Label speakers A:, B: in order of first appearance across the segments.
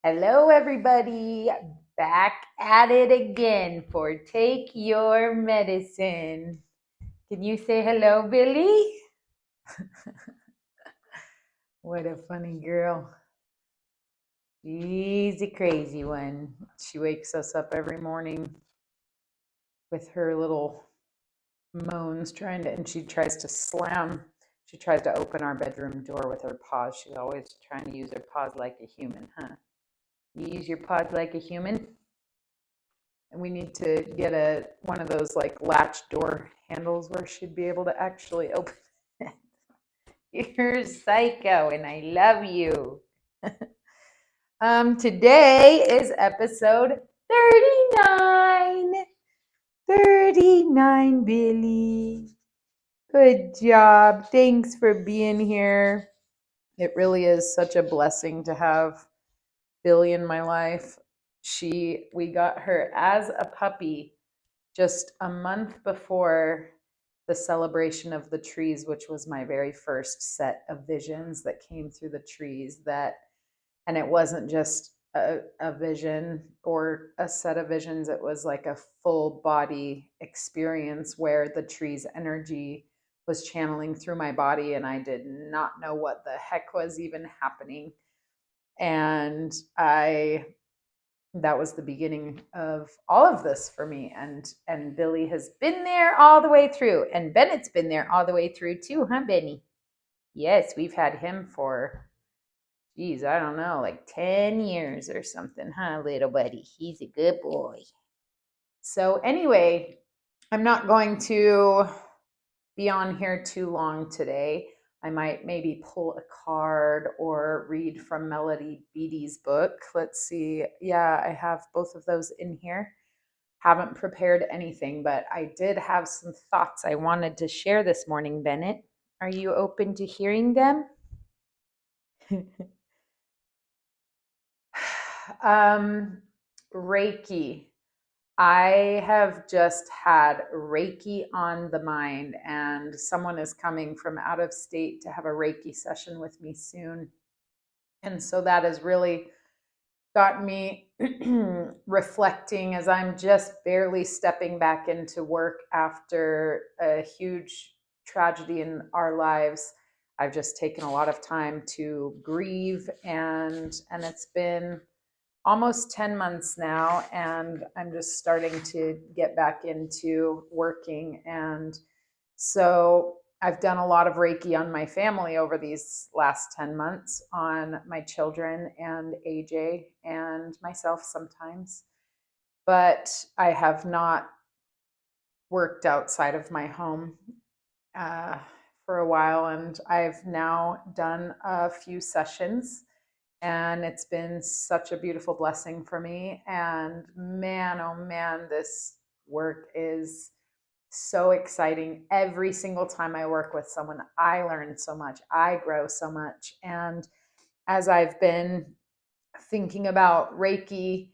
A: Hello, everybody. Back at it again for Take Your Medicine. Can you say hello, Billy? What a funny girl. She's a crazy one. She wakes us up every morning with her little moans and she tries to she tries to open our bedroom door with her paws. She's always trying to use her paws like a human, huh? You use your paws like a human? And we need to get one of those like latch door handles where she'd be able to actually open it. You're psycho and I love you. Today is episode 39. 39, Billy. Good job. Thanks for being here. It really is such a blessing to have Billy in my life. We got her as a puppy just a month before the celebration of the trees, which was my very first set of visions that came through the trees. And it wasn't just a vision or a set of visions, it was like a full body experience where the tree's energy was channeling through my body, and I did not know what the heck was even happening. And that was the beginning of all of this for me, and Billy has been there all the way through, and Bennett's been there all the way through too, huh, Benny? Yes, we've had him for, geez, I don't know, like 10 years or something, huh, little buddy? He's a good boy. So anyway, I'm not going to be on here too long today. I might maybe pull a card or read from Melody Beattie's book. Let's see. Yeah, I have both of those in here. Haven't prepared anything, but I did have some thoughts I wanted to share this morning, Bennett. Are you open to hearing them? Reiki. I have just had Reiki on the mind, and someone is coming from out of state to have a Reiki session with me soon. And so that has really got me reflecting as I'm just barely stepping back into work after a huge tragedy in our lives. I've just taken a lot of time to grieve, and it's been almost 10 months now, and I'm just starting to get back into working. And so I've done a lot of Reiki on my family over these last 10 months, on my children and AJ and myself sometimes. But I have not worked outside of my home uh, for a while, and I've now done a few sessions, and it's been such a beautiful blessing for me. And man, oh man, this work is so exciting. Every single time I work with someone, I learn so much, I grow so much. And as I've been thinking about Reiki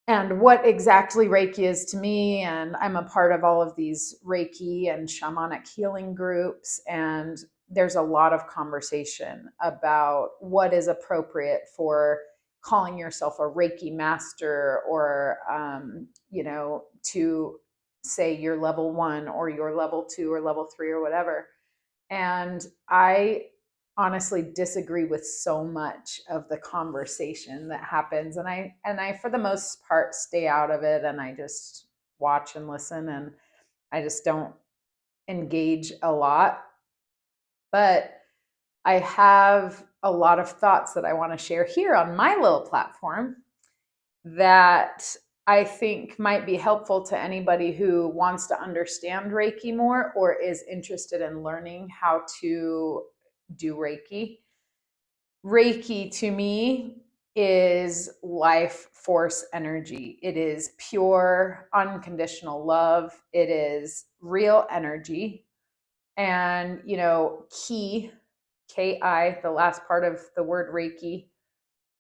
A: and what exactly Reiki is to me, and I'm a part of all of these Reiki and shamanic healing groups, and there's a lot of conversation about what is appropriate for calling yourself a Reiki master, or to say you're level 1 or you're level 2 or level 3 or whatever. And I honestly disagree with so much of the conversation that happens, and I for the most part stay out of it, and I just watch and listen, and I just don't engage a lot. But I have a lot of thoughts that I want to share here on my little platform that I think might be helpful to anybody who wants to understand Reiki more or is interested in learning how to do Reiki. Reiki to me is life force energy. It is pure, unconditional love. It is real energy. And, Ki, the last part of the word Reiki,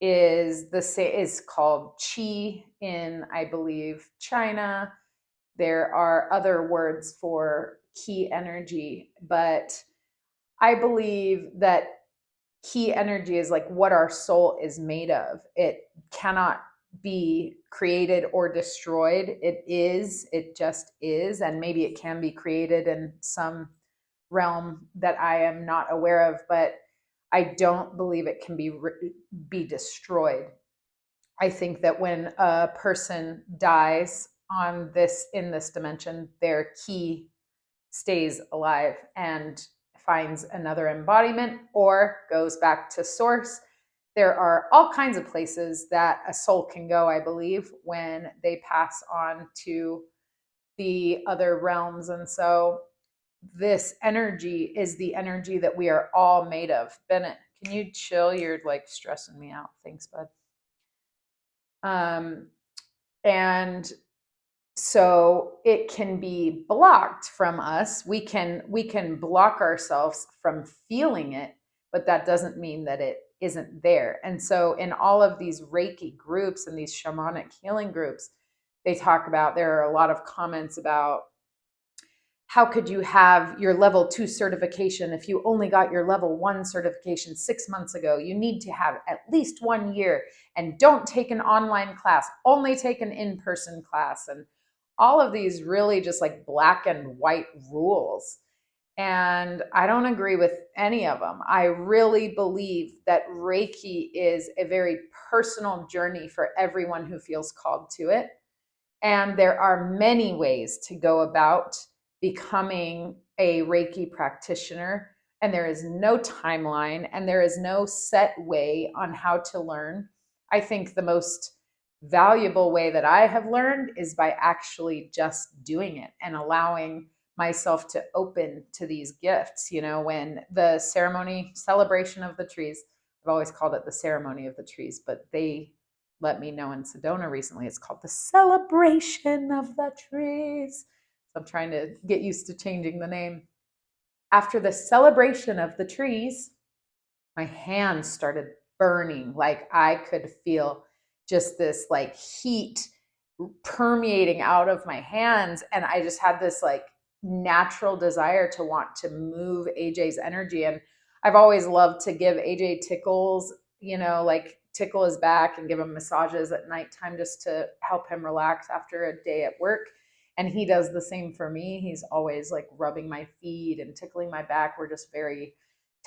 A: is called Qi in, I believe, China. There are other words for Ki energy, but I believe that key energy is like what our soul is made of. It cannot be created or destroyed. It just is. And maybe it can be created in some realm that I am not aware of, but I don't believe it can be destroyed. I think that when a person dies on this in this dimension, their key stays alive and finds another embodiment or goes back to source. There are all kinds of places that a soul can go, I believe, when they pass on to the other realms. And so this energy is the energy that we are all made of. Bennett, can you chill? You're like stressing me out. Thanks, bud. And so it can be blocked from us. We can block ourselves from feeling it, but that doesn't mean that it isn't there. And so in all of these Reiki groups and these shamanic healing groups, they talk about, there are a lot of comments about, how could you have your level 2 certification if you only got your level 1 certification 6 months ago? You need to have at least 1 year, and don't take an online class, only take an in-person class. And all of these really just like black and white rules. And I don't agree with any of them. I really believe that Reiki is a very personal journey for everyone who feels called to it. And there are many ways to go about becoming a Reiki practitioner. And there is no timeline and there is no set way on how to learn. I think the most valuable way that I have learned is by actually just doing it and allowing myself to open to these gifts. You know, when the celebration of the trees, I've always called it the ceremony of the trees, but they let me know in Sedona recently it's called the celebration of the trees. So I'm trying to get used to changing the name. After the celebration of the trees, my hands started burning. Like I could feel just this like heat permeating out of my hands. And I just had this like natural desire to want to move AJ's energy. And I've always loved to give AJ tickles, you know, like tickle his back and give him massages at nighttime just to help him relax after a day at work. And he does the same for me. He's always like rubbing my feet and tickling my back. We're just very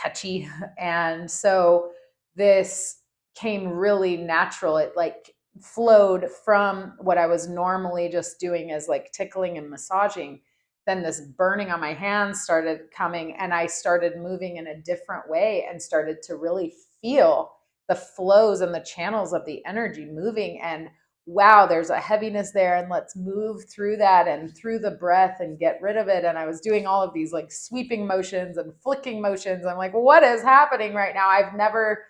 A: touchy. And so this came really natural. It like flowed from what I was normally just doing as like tickling and massaging. Then this burning on my hands started coming, and I started moving in a different way and started to really feel the flows and the channels of the energy moving. And wow, there's a heaviness there, and let's move through that and through the breath and get rid of it. And I was doing all of these like sweeping motions and flicking motions. I'm like, what is happening right now? I've never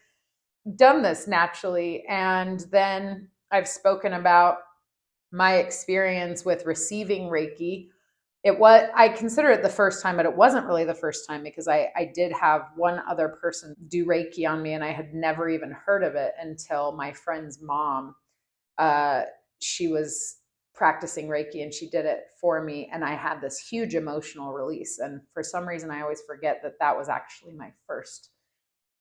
A: done this naturally. And then I've spoken about my experience with receiving Reiki. I consider it the first time, but it wasn't really the first time, because I did have one other person do Reiki on me, and I had never even heard of it until my friend's mom, she was practicing Reiki and she did it for me. And I had this huge emotional release. And for some reason, I always forget that that was actually my first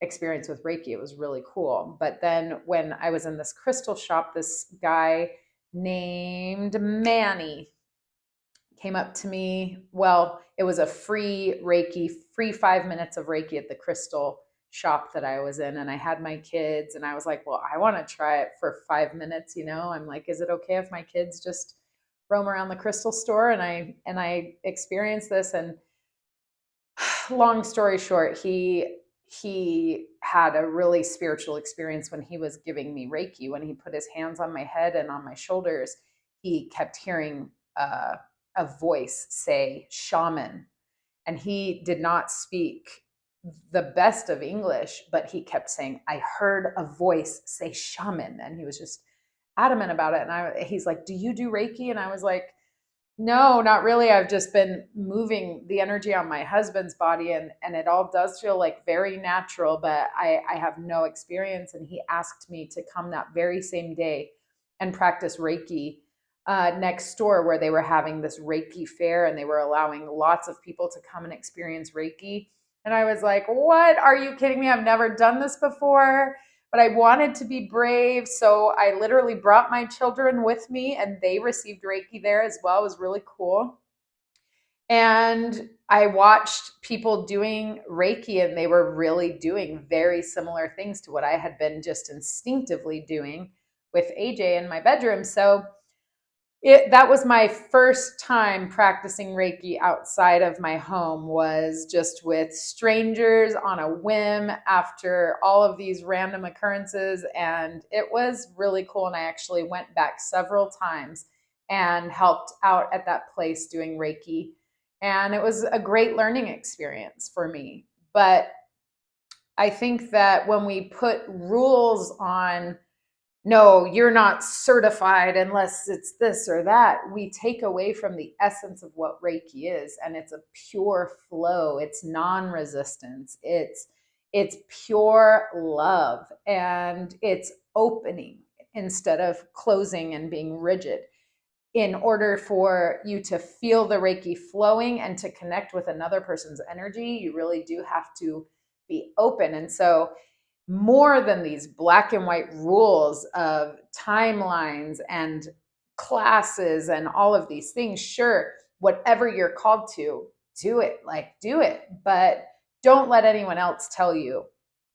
A: experience with Reiki. It was really cool. But then when I was in this crystal shop, this guy named Manny came up to me. Well, it was a free Reiki, free 5 minutes of Reiki at the crystal shop that I was in. And I had my kids and I was like, well, I want to try it for 5 minutes. You know, I'm like, is it okay if my kids just roam around the crystal store? And I experienced this. And long story short, he had a really spiritual experience when he was giving me Reiki. When he put his hands on my head and on my shoulders, he kept hearing a voice say shaman. And he did not speak the best of English, but he kept saying, I heard a voice say shaman. And he was just adamant about it. And he's like, do you do Reiki? And I was like, no, not really. I've just been moving the energy on my husband's body, and it all does feel like very natural, but I have no experience. And he asked me to come that very same day and practice Reiki next door, where they were having this Reiki fair and they were allowing lots of people to come and experience Reiki. And I was like, what? Are you kidding me? I've never done this before, but I wanted to be brave. So I literally brought my children with me and they received Reiki there as well. It was really cool. And I watched people doing Reiki and they were really doing very similar things to what I had been just instinctively doing with AJ in my bedroom. So that was my first time practicing Reiki outside of my home, was just with strangers on a whim after all of these random occurrences. And it was really cool. And I actually went back several times and helped out at that place doing Reiki. And it was a great learning experience for me. But I think that when we put rules on, no, you're not certified unless it's this or that, we take away from the essence of what Reiki is. And it's a pure flow. It's non-resistance. It's pure love, and it's opening instead of closing and being rigid. In order for you to feel the Reiki flowing and to connect with another person's energy, you really do have to be open. And so more than these black and white rules of timelines and classes and all of these things, sure, whatever you're called to, do it, like do it. But don't let anyone else tell you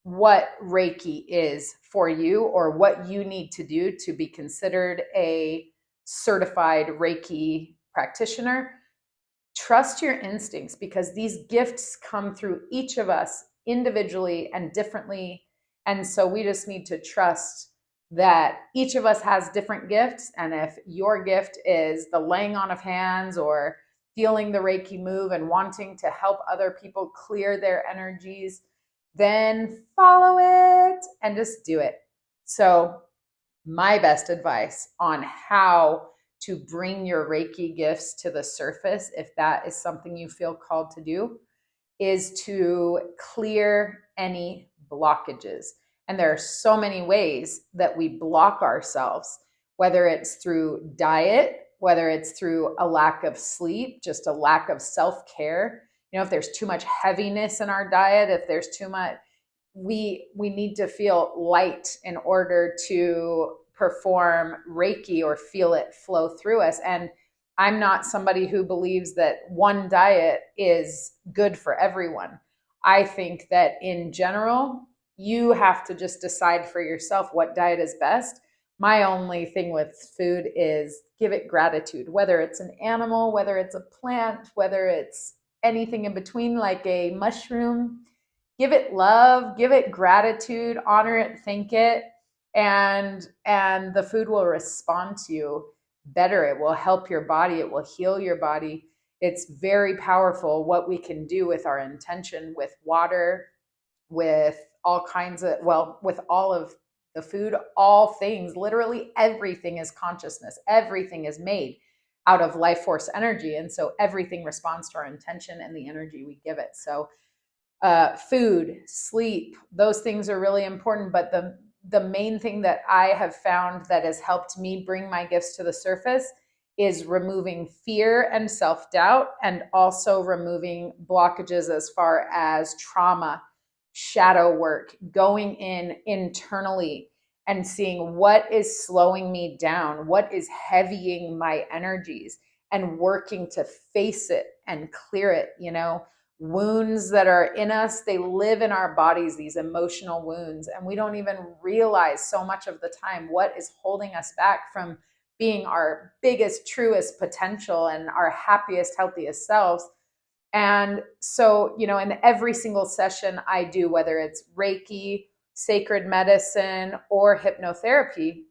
A: what Reiki is for you or what you need to do to be considered a certified Reiki practitioner. Trust your instincts, because these gifts come through each of us individually and differently. And so we just need to trust that each of us has different gifts. And if your gift is the laying on of hands or feeling the Reiki move and wanting to help other people clear their energies, then follow it and just do it. So my best advice on how to bring your Reiki gifts to the surface, if that is something you feel called to do, is to clear any blockages. And there are so many ways that we block ourselves, whether it's through diet, whether it's through a lack of sleep, just a lack of self-care. You know, if there's too much heaviness in our diet, if there's too much, we need to feel light in order to perform Reiki or feel it flow through us. And I'm not somebody who believes that one diet is good for everyone. I think that in general, you have to just decide for yourself what diet is best. My only thing with food is give it gratitude, whether it's an animal, whether it's a plant, whether it's anything in between, like a mushroom. Give it love, give it gratitude, honor it, thank it, and the food will respond to you better. It will help your body, it will heal your body. It's very powerful what we can do with our intention, with water, with all kinds of, well, with all of the food, all things, literally everything is consciousness. Everything is made out of life force energy. And so everything responds to our intention and the energy we give it. So food, sleep, those things are really important. But the main thing that I have found that has helped me bring my gifts to the surface is removing fear and self-doubt, and also removing blockages as far as trauma, shadow work, going in internally and seeing what is slowing me down, what is heavying my energies, and working to face it and clear it. You know, wounds that are in us, they live in our bodies, these emotional wounds, and we don't even realize so much of the time what is holding us back from being our biggest, truest potential and our happiest, healthiest selves. And so, you know, in every single session I do, whether it's Reiki, sacred medicine, or hypnotherapy,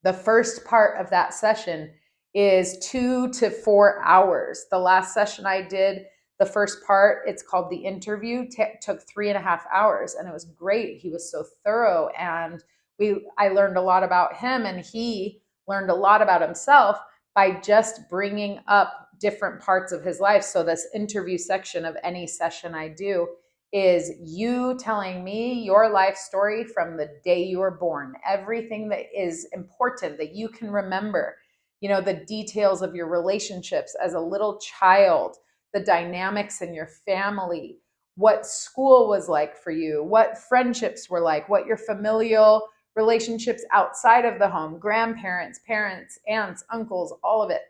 A: the first part of that session is 2 to 4 hours. The last session I did, the first part, it's called the interview, took 3.5 hours, and it was great. He was so thorough, and I learned a lot about him, and he learned a lot about himself by just bringing up different parts of his life. So this interview section of any session I do is you telling me your life story from the day you were born, everything that is important that you can remember, you know, the details of your relationships as a little child, the dynamics in your family, what school was like for you, what friendships were like, what your familial relationships outside of the home, grandparents, parents, aunts, uncles, all of it.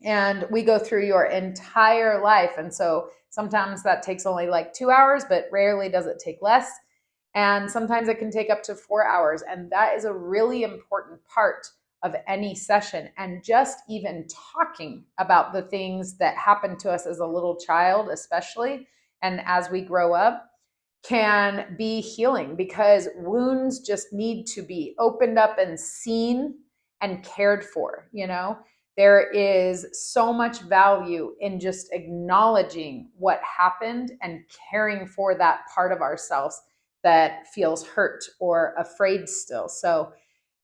A: And we go through your entire life. And so sometimes that takes only like 2 hours, but rarely does it take less. And sometimes it can take up to 4 hours. And that is a really important part of any session. And just even talking about the things that happened to us as a little child, especially, and as we grow up, can be healing, because wounds just need to be opened up and seen and cared for. There is so much value in just acknowledging what happened and caring for that part of ourselves that feels hurt or afraid still. So,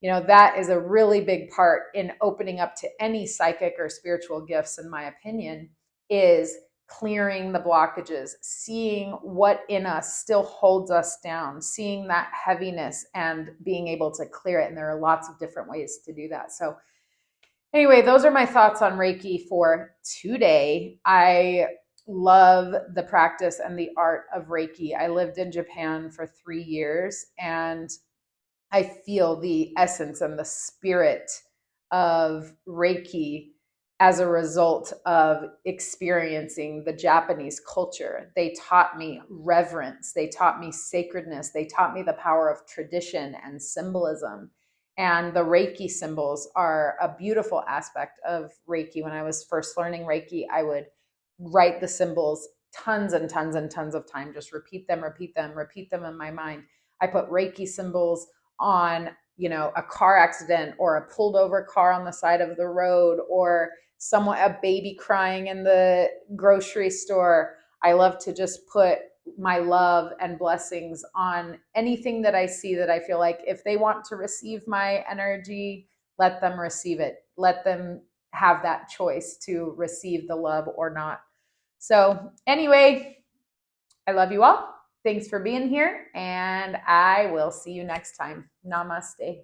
A: that is a really big part in opening up to any psychic or spiritual gifts, in my opinion, is clearing the blockages, seeing what in us still holds us down, seeing that heaviness and being able to clear it. And there are lots of different ways to do that. So anyway, those are my thoughts on Reiki for today. I love the practice and the art of Reiki. I lived in Japan for 3 years, and I feel the essence and the spirit of Reiki as a result of experiencing the Japanese culture. They taught me reverence. They taught me sacredness. They taught me the power of tradition and symbolism. And the Reiki symbols are a beautiful aspect of Reiki. When I was first learning Reiki, I would write the symbols tons and tons and tons of time, just repeat them in my mind. I put Reiki symbols on, a car accident or a pulled over car on the side of the road, or a baby crying in the grocery store. I love to just put my love and blessings on anything that I see, that I feel like if they want to receive my energy, let them receive it. Let them have that choice to receive the love or not. So anyway, I love you all. Thanks for being here, and I will see you next time. Namaste.